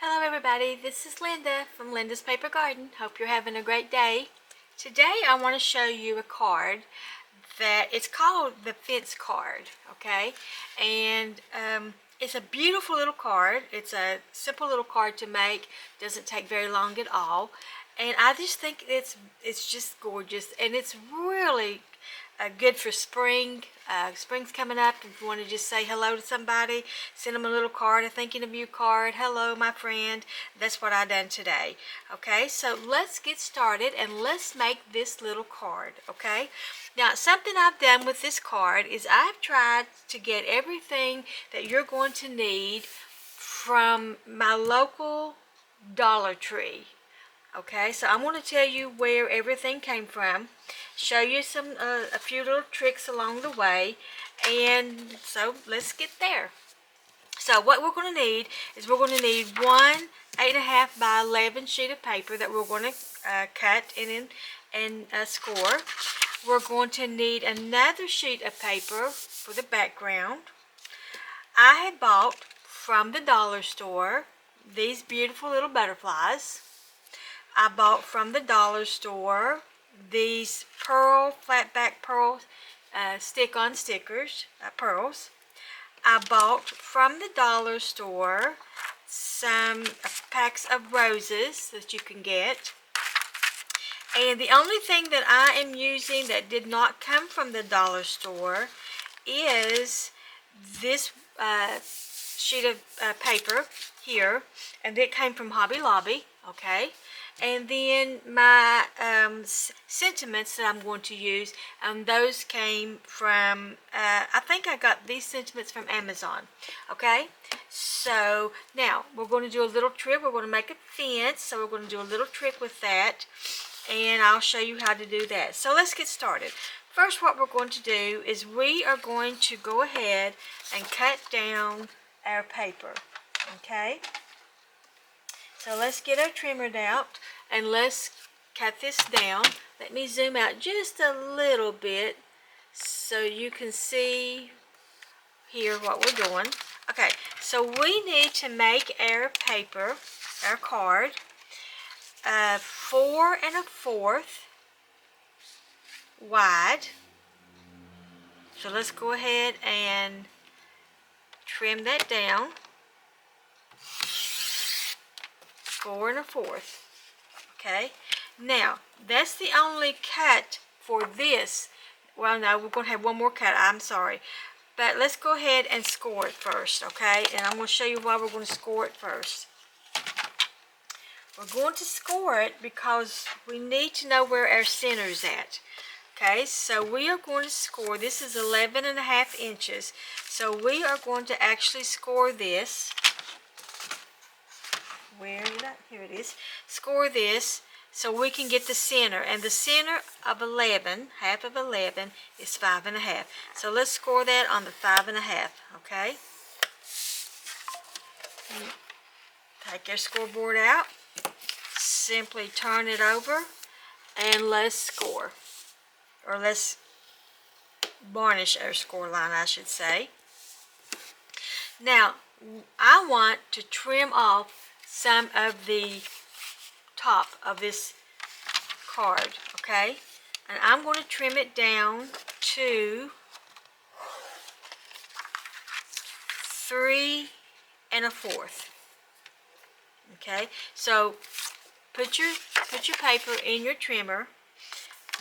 Hello everybody, this is Linda from Linda's Paper Garden. Hope you're having a great day. Today I want to show you a card that it's called the fence card, okay? And it's a beautiful little card. It's a simple little card to make. Doesn't take very long at all. And I just think it's just gorgeous, and it's really good for spring. Spring's coming up. If you want to just say hello to somebody, send them a little card, a thinking of you card. Hello, my friend. That's what I done today. Okay, so let's get started and let's make this little card. Okay, now something I've done with this card is I've tried to get everything that you're going to need from my local Dollar Tree. Okay, so I'm going to tell you where everything came from, show you a few little tricks along the way, and so let's get there. So what we're going to need is one 8.5 by 11 sheet of paper that we're going to cut and score. We're going to need another sheet of paper for the background. I had bought from the dollar store these beautiful little butterflies. I bought from the dollar store these flatback pearl stick-on stickers, pearls. I bought from the dollar store some packs of roses that you can get. And the only thing that I am using that did not come from the dollar store is this sheet of paper here, and it came from Hobby Lobby, okay? And then my sentiments that I'm going to use, those came from, I think I got these sentiments from Amazon, okay? So now we're going to do a little trick. We're going to make a fence, so we're going to do a little trick with that, and I'll show you how to do that. So let's get started. First, what we're going to do is we are going to go ahead and cut down our paper, okay? So let's get our trimmer out and let's cut this down. Let me zoom out just a little bit so you can see here what we're doing. Okay, so we need to make our paper, our card, 4 1/4 wide. So let's go ahead and trim that down. 4 1/4. Okay, now that's the only cut for this. Well, no, we're going to have one more cut. I'm sorry, but let's go ahead and score it first, okay? And I'm going to show you why we're going to score it first. We're going to score it because we need to know where our center's at. Okay, so we are going to score. This is 11.5 inches. So we are going to actually score this. Where did I? Here it is. Score this so we can get the center. And the center of 11, half of 11, is 5.5. So let's score that on the 5.5. Okay. Take our scoreboard out. Simply turn it over and let's score. Or let's varnish our score line, I should say. Now, I want to trim off some of the top of this card, okay? And I'm going to trim it down to 3 1/4. Okay, so put your paper in your trimmer,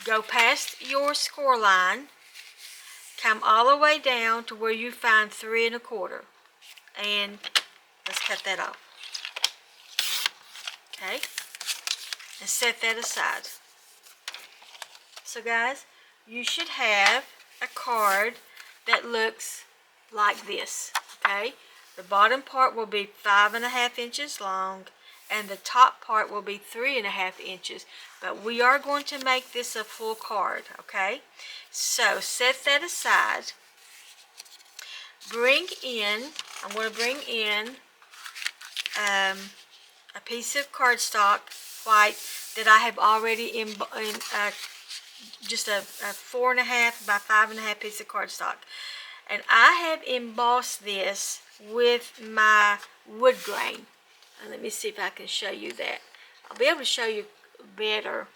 go past your score line, come all the way down to where you find 3 1/4, and let's cut that off. Okay, and set that aside. So guys, you should have a card that looks like this, okay? The bottom part will be 5.5 inches long, and the top part will be 3.5 inches. But we are going to make this a full card, okay? So set that aside. I'm going to bring in a piece of cardstock white that I have already just a 4.5 by 5.5 piece of cardstock, and I have embossed this with my wood grain. let me see if I can show you that. I'll be able to show you better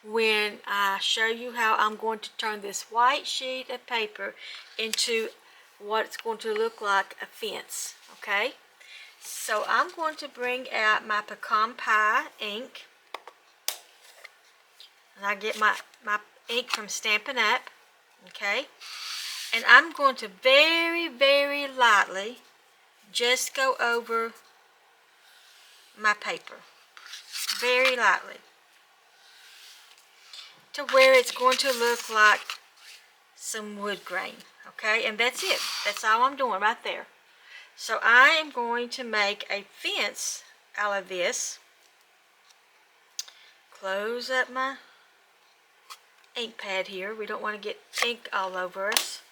when I show you how I'm going to turn this white sheet of paper into what it's going to look like a fence, okay? So I'm going to bring out my Pecan Pie ink. And I get my ink from Stampin' Up, okay? And I'm going to very, very lightly just go over my paper. Very lightly. To where it's going to look like some wood grain, okay? And that's it. That's all I'm doing right there. So I am going to make a fence out of this. Close up my ink pad here. We don't want to get ink all over us.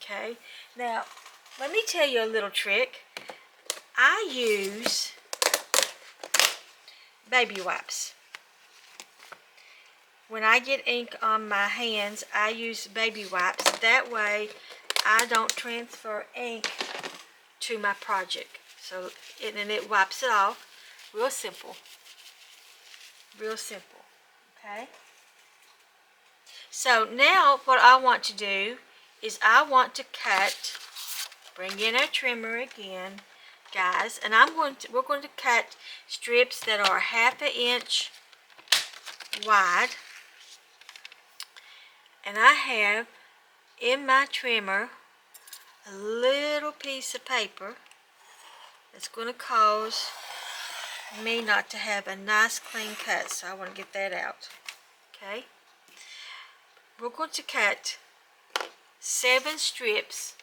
Okay, now let me tell you a little trick. I use baby wipes. When I get ink on my hands, I use baby wipes. That way I don't transfer ink to my project. So it wipes it off. Real simple. Real simple. Okay. So now what I want to do is I want to cut, bring in our trimmer again, guys, and we're going to cut strips that are 1/2 inch wide. And I have in my trimmer a little piece of paper that's going to cause me not to have a nice clean cut, so I want to get that out. Okay. We're going to cut 7 strips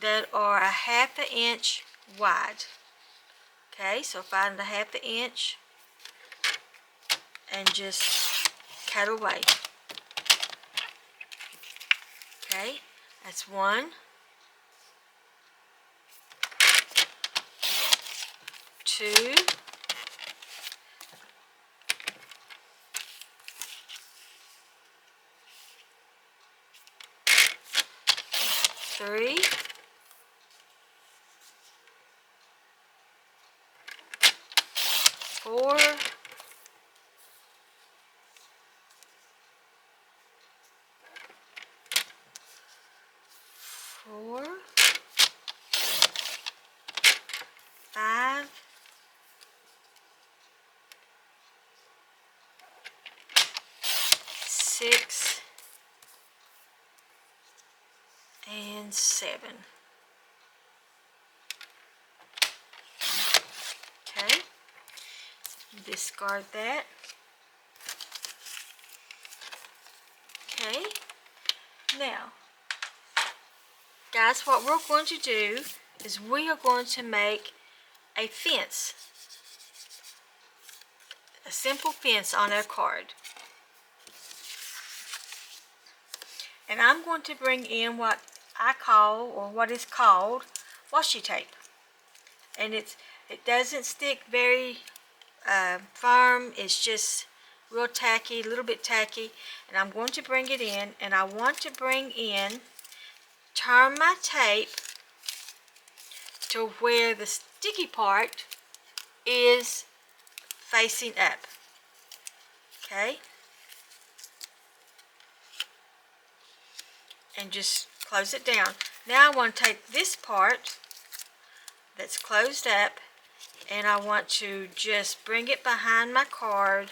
that are 1/2 inch wide. Okay, so find 1/2 inch and just cut away. Okay, that's 1, 2, 3, 4, 5, 6, and 7. Okay, discard that. Okay, now, guys, what we're going to do is we are going to make a fence, a simple fence on our card. And I'm going to bring in what I call, or what is called, washi tape. And it doesn't stick very firm. It's just real tacky, a little bit tacky. And I'm going to bring it in, and I want to bring in, turn my tape to where the sticky part is facing up. Okay? And just close it down. Now I want to take this part that's closed up, and I want to just bring it behind my card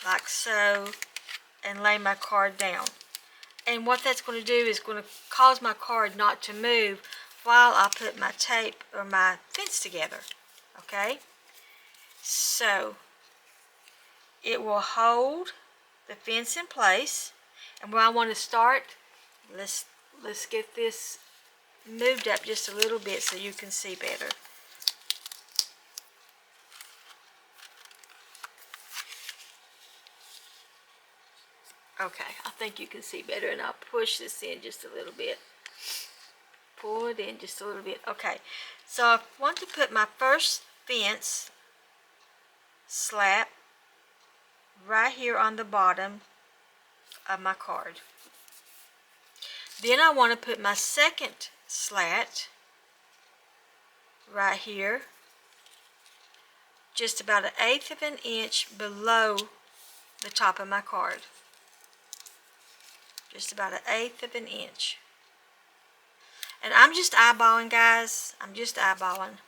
like so, and lay my card down. And what that's going to do is going to cause my card not to move while I put my tape or my fence together. Okay? So it will hold the fence in place. And where I want to start, let's get this moved up just a little bit so you can see better. Okay, I think you can see better, and I'll push this in just a little bit. Pull it in just a little bit. Okay, so I want to put my first fence slat right here on the bottom of my card. Then I want to put my second slat right here, just about 1/8 of an inch below the top of my card. Just about 1/8 of an inch. And I'm just eyeballing, guys. I'm just eyeballing.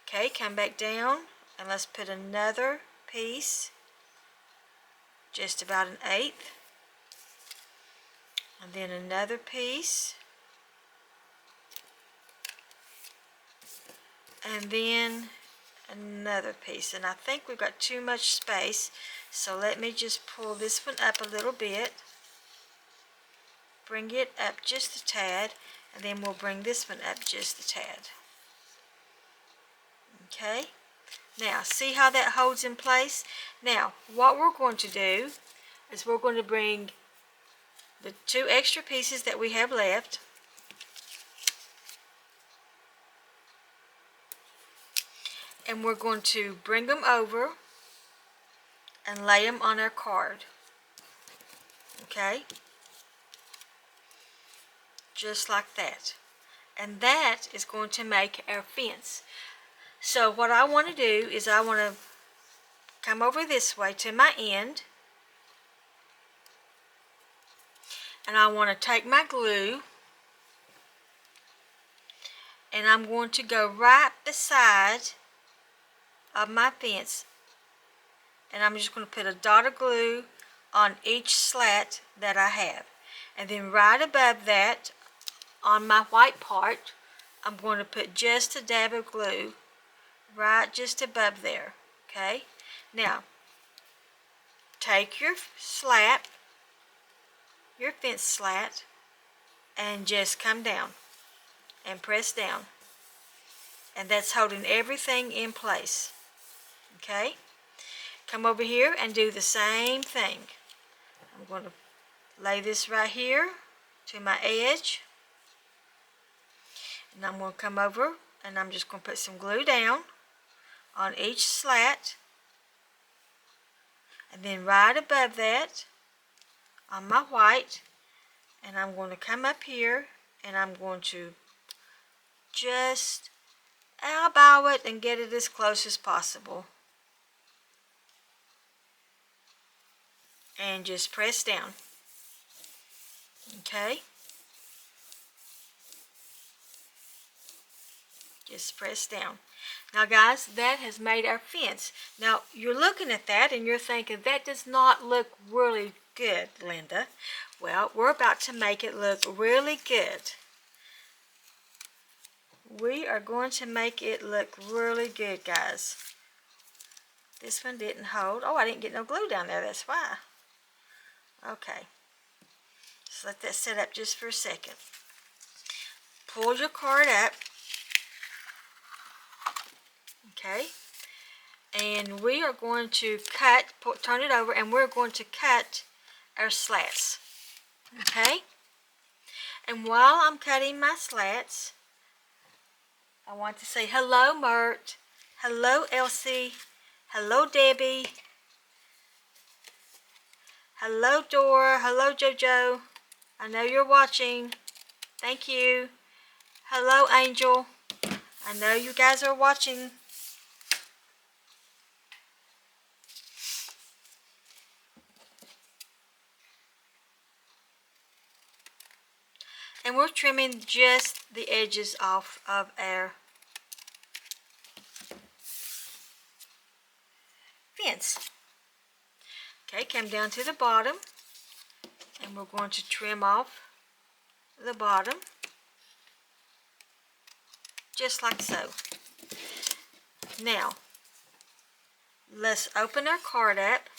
Okay, come back down and let's put another piece, just about 1/8. And then another piece. And then another piece. And I think we've got too much space, so let me just pull this one up a little bit. Bring it up just a tad, and then we'll bring this one up just a tad. Okay, now see how that holds in place? Now what we're going to do is we're going to bring the 2 extra pieces that we have left, and we're going to bring them over and lay them on our card. Okay, just like that. And that is going to make our fence. So what I want to do is I want to come over this way to my end, and I want to take my glue, and I'm going to go right beside of my fence, and I'm just going to put a dot of glue on each slat that I have. And then right above that, on my white part, I'm going to put just a dab of glue right just above there. Okay, now take your slat, your fence slat, and just come down and press down, and that's holding everything in place. Okay, come over here and do the same thing. I'm going to lay this right here to my edge, and I'm going to come over and I'm just going to put some glue down on each slat, and then right above that on my white, and I'm going to come up here and I'm going to just eyeball it and get it as close as possible, and just press down. Okay, just press down. Now guys, that has made our fence. Now you're looking at that and you're thinking, that does not look really good, Linda. Well, we're about to make it look really good. We are going to make it look really good, guys. This one didn't hold. Oh, I didn't get no glue down there, that's why. Okay, just let that sit up just for a second. Pull your card up. Okay, and we are going to cut, turn it over, and we're going to cut our slats. Okay, and while I'm cutting my slats, I want to say hello, Mert. Hello, Elsie. Hello, Debbie. Hello, Dora. Hello, JoJo. I know you're watching. Thank you. Hello, Angel. I know you guys are watching. And we're trimming just the edges off of our fence. Okay, come down to the bottom, and we're going to trim off the bottom, just like so. Now, let's open our card up,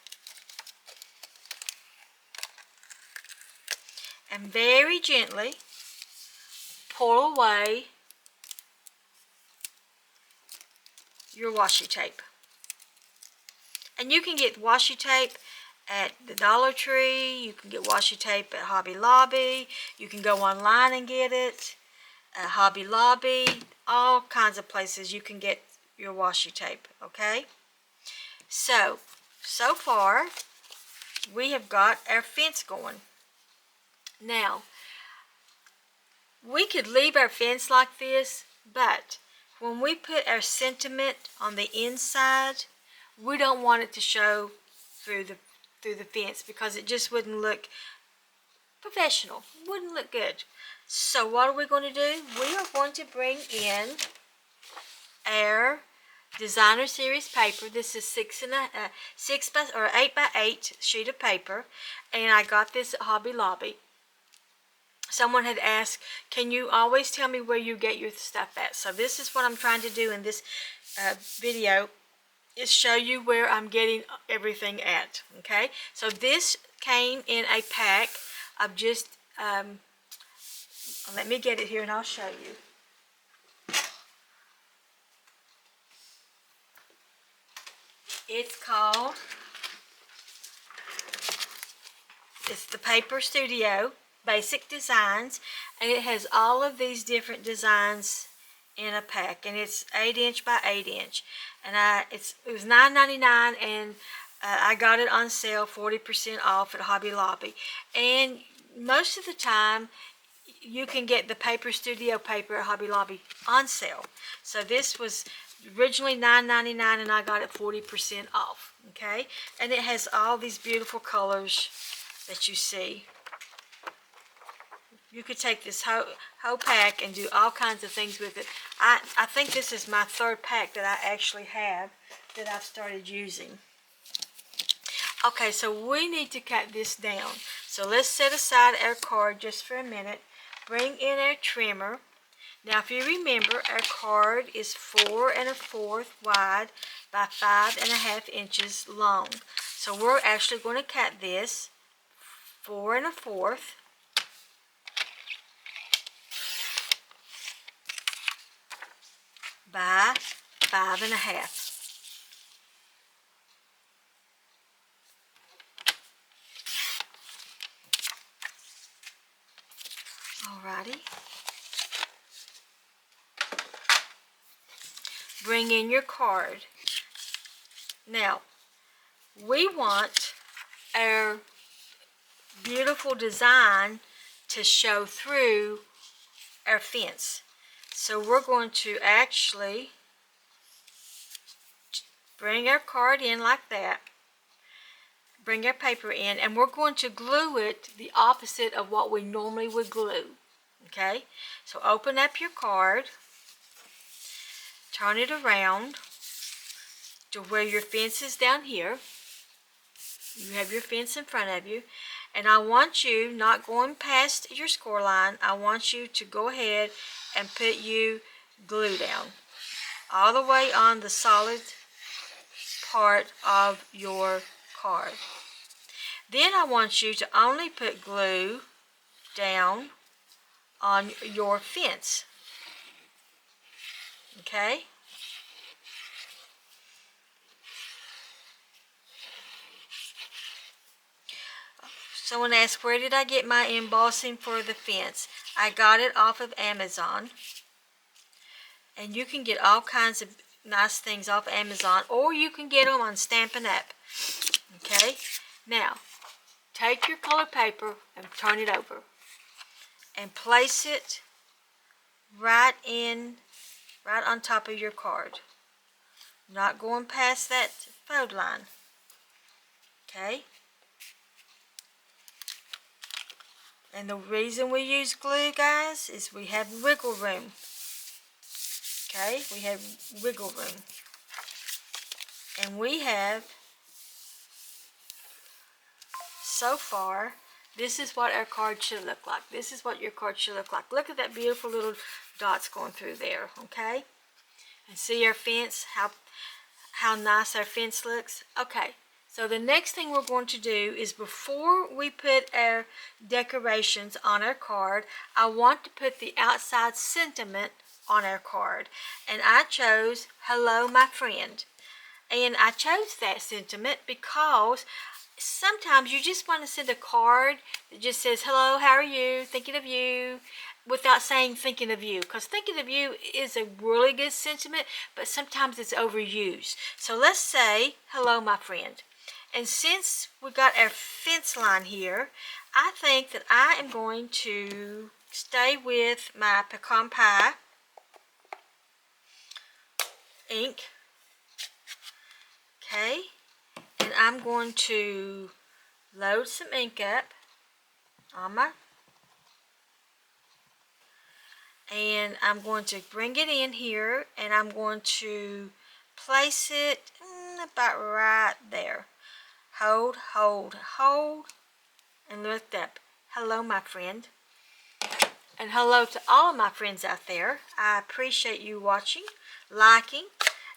and very gently pull away your washi tape. And you can get washi tape at the Dollar Tree, you can get washi tape at Hobby Lobby, you can go online and get it at Hobby Lobby, all kinds of places you can get your washi tape, okay? So far, we have got our fence going. Now, we could leave our fence like this, but when we put our sentiment on the inside, we don't want it to show through the fence because it just wouldn't look professional. Wouldn't look good. So what are we going to do? We are going to bring in our designer series paper. This is 8x8 sheet of paper, and I got this at Hobby Lobby. Someone had asked, can you always tell me where you get your stuff at? So this is what I'm trying to do in this video, is show you where I'm getting everything at. Okay, so this came in a pack of just let me get it here and I'll show you. It's the Paper Studio Basic Designs, and it has all of these different designs in a pack, and it's 8" by 8", and it was $9.99, and I got it on sale 40% off at Hobby Lobby. And most of the time you can get the Paper Studio paper at Hobby Lobby on sale. So this was originally $9.99 and I got it 40% off. Okay, and it has all these beautiful colors that you see. You could take this whole pack and do all kinds of things with it. I think this is my third pack that I actually have that I've started using. Okay, so we need to cut this down. So let's set aside our card just for a minute. Bring in our trimmer. Now if you remember, our card is 4 1/4 wide by 5 1/2 inches long. So we're actually going to cut this 4 1/4 by 5 1/2. Alrighty. Bring in your card. Now, we want our beautiful design to show through our fence. So we're going to actually bring our card in like that. Bring our paper in, and we're going to glue it the opposite of what we normally would glue. Okay, so open up your card, turn it around to where your fence is down here. You have your fence in front of you, and I want you, not going past your score line, I want you to go ahead and put your glue down all the way on the solid part of your card. Then I want you to only put glue down on your fence. Okay? Someone asked, where did I get my embossing for the fence? I got it off of Amazon. And you can get all kinds of nice things off Amazon, or you can get them on Stampin' Up. Okay? Now, take your colored paper and turn it over. And place it right on top of your card. Not going past that fold line. Okay? And the reason we use glue, guys, is we have wiggle room. Okay? We have wiggle room. And we have, so far, this is what our card should look like. This is what your card should look like. Look at that beautiful little dots going through there, okay? And see our fence, how nice our fence looks? Okay, so the next thing we're going to do is, before we put our decorations on our card, I want to put the outside sentiment on our card. And I chose, hello my friend. And I chose that sentiment because sometimes you just want to send a card that just says, hello, how are you, thinking of you, without saying thinking of you, because thinking of you is a really good sentiment, but sometimes it's overused. So let's say, hello my friend. And since we got our fence line here, I think that I am going to stay with my Pecan Pie. ink. Okay, and I'm going to load some ink up on my, and I'm going to bring it in here, and I'm going to place it about right there. Hold, hold, hold, and lift up. Hello, my friend. And hello to all of my friends out there. I appreciate you watching, liking,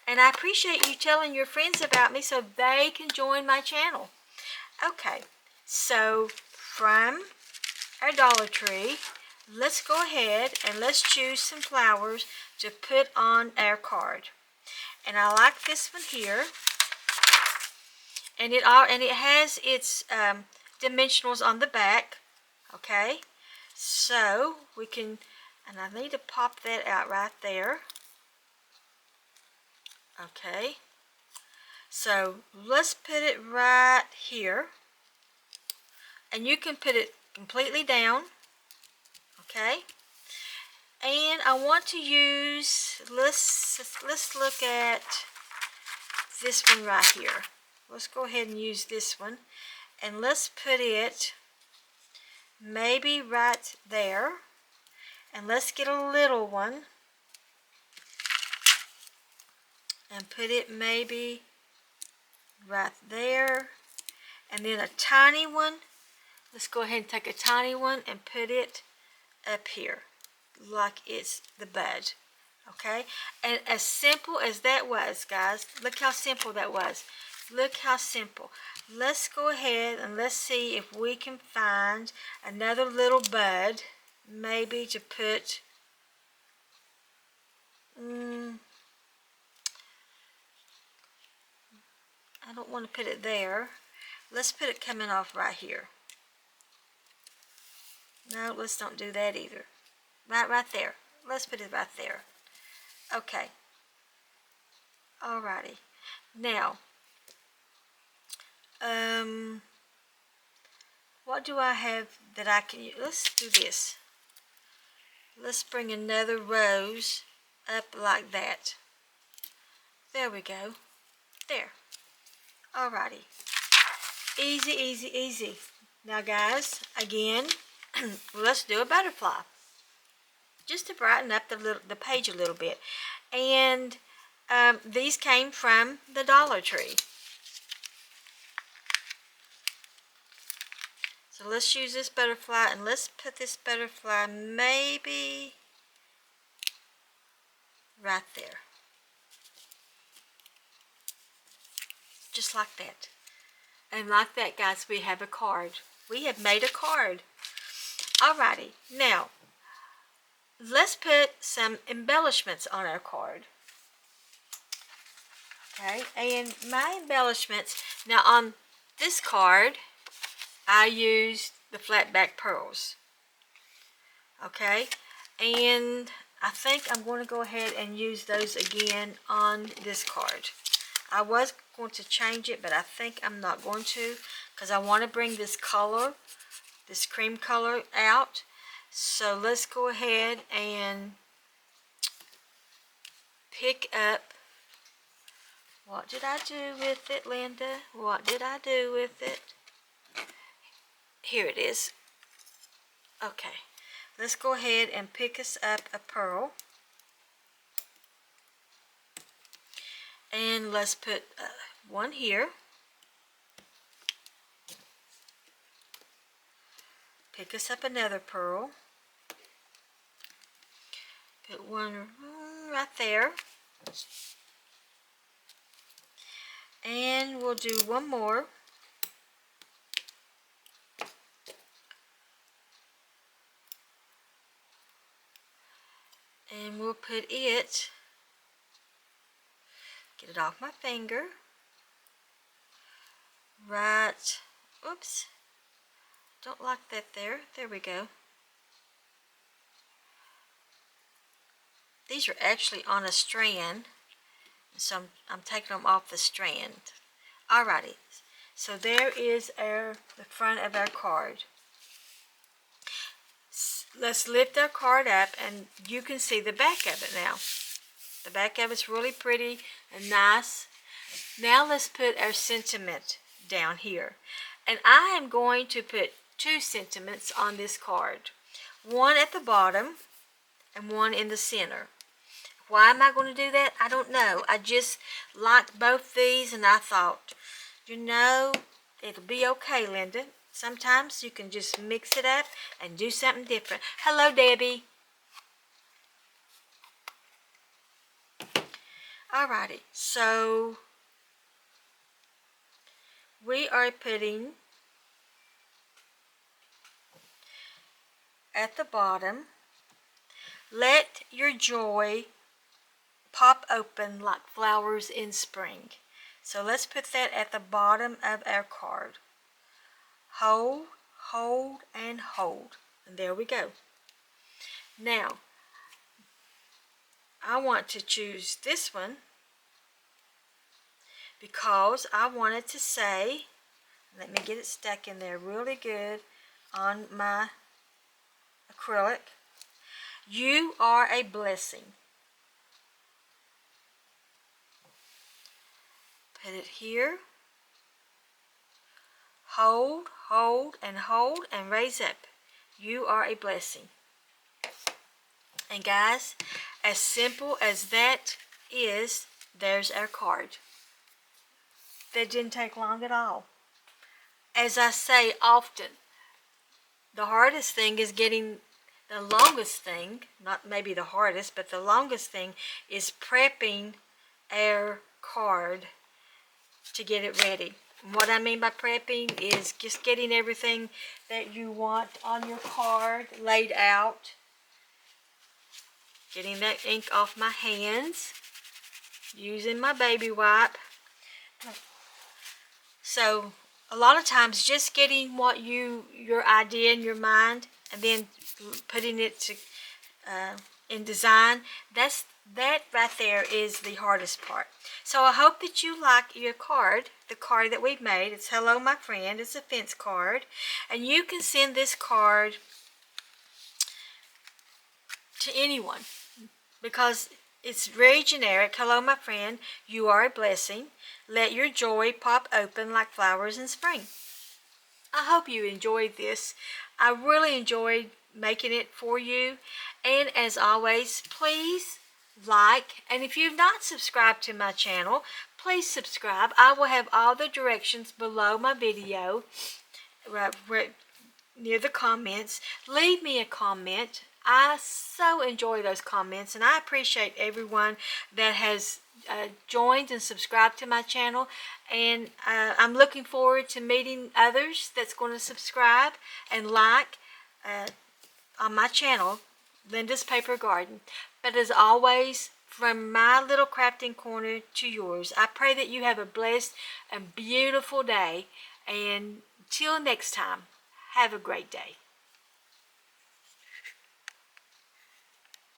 and I appreciate you telling your friends about me so they can join my channel. Okay, so from our Dollar Tree, let's go ahead and let's choose some flowers to put on our card. And I like this one here. And it has its dimensionals on the back. Okay, so we can, and I need to pop that out right there. Okay, so let's put it right here, and you can put it completely down. Okay, and I want to use, let's look at this one right here. Let's go ahead and use this one, and let's put it maybe right there, and let's get a little one and put it maybe right there, and then a tiny one. Let's go ahead and take a tiny one and put it up here like it's the bud. Okay, and as simple as that was, guys, look how simple that was. Look how simple. Let's go ahead and let's see if we can find another little bud, maybe to put, I don't want to put it there. Let's put it coming off right here. No, let's don't do that either. Right there. Let's put it right there. Okay. Alrighty. Now, what do I have that I can use? Let's do this. Let's bring another rose up like that. There we go. There. Alrighty. Easy, easy, easy. Now, guys, again, let's do a butterfly, just to brighten up the page a little bit. And these came from the Dollar Tree. So let's use this butterfly, and let's put this butterfly maybe right there. Just like that. And like that, guys, we have a card. We have made a card. Alrighty, now let's put some embellishments on our card. Okay, and my embellishments, now on this card, I used the flat back pearls. Okay, and I think I'm going to go ahead and use those again on this card. I was going to change it, but I think I'm not going to, because I want to bring this color, this cream color, out. So let's go ahead and pick up, what did I do with it, Linda? What did I do with it? Here it is. Okay, let's go ahead and pick us up a pearl. And let's put one here. Pick us up another pearl. Put one right there. And we'll do one more. And we'll put it, get it off my finger, right, oops, don't like that there, there we go. These are actually on a strand, so I'm taking them off the strand. Alrighty, so there is the front of our card. Let's lift our card up, and you can see the back of it now. The back of it's really pretty and nice. Now let's put our sentiment down here. And I am going to put 2 sentiments on this card. One at the bottom and one in the center. Why am I going to do that? I don't know. I just liked both these and I thought, you know, it'll be okay, Linda. Sometimes you can just mix it up and do something different. Hello, Debbie. Alrighty, so we are putting at the bottom, let your joy pop open like flowers in spring. So let's put that at the bottom of our card. Hold, hold, and hold. And there we go. Now, I want to choose this one because I wanted to say, let me get it stuck in there really good on my acrylic. You are a blessing. Put it here. Hold, hold, and raise up. You are a blessing. And guys, as simple as that is, there's our card. That didn't take long at all. As I say often, the hardest thing is getting, the longest thing, not maybe the hardest, but the longest thing is prepping our card to get it ready. And what I mean by prepping is just getting everything that you want on your card laid out. Getting that ink off my hands. Using my baby wipe. So a lot of times just getting what your idea in your mind and then putting it to in design, that right there is the hardest part. So I hope that you like your card, the card that we've made. It's Hello My Friend. It's a fence card. And you can send this card to anyone because it's very generic. Hello my friend, you are a blessing. Let your joy pop open like flowers in spring. I hope you enjoyed this. I really enjoyed making it for you. And as always, please like, and if you've not subscribed to my channel, please subscribe. I will have all the directions below my video, right near the comments. Leave me a comment. I so enjoy those comments, and I appreciate everyone that has joined and subscribed to my channel, and I'm looking forward to meeting others that's going to subscribe and like on my channel, Linda's Paper Garden. But as always, from my little crafting corner to yours, I pray that you have a blessed and beautiful day, and till next time, have a great day.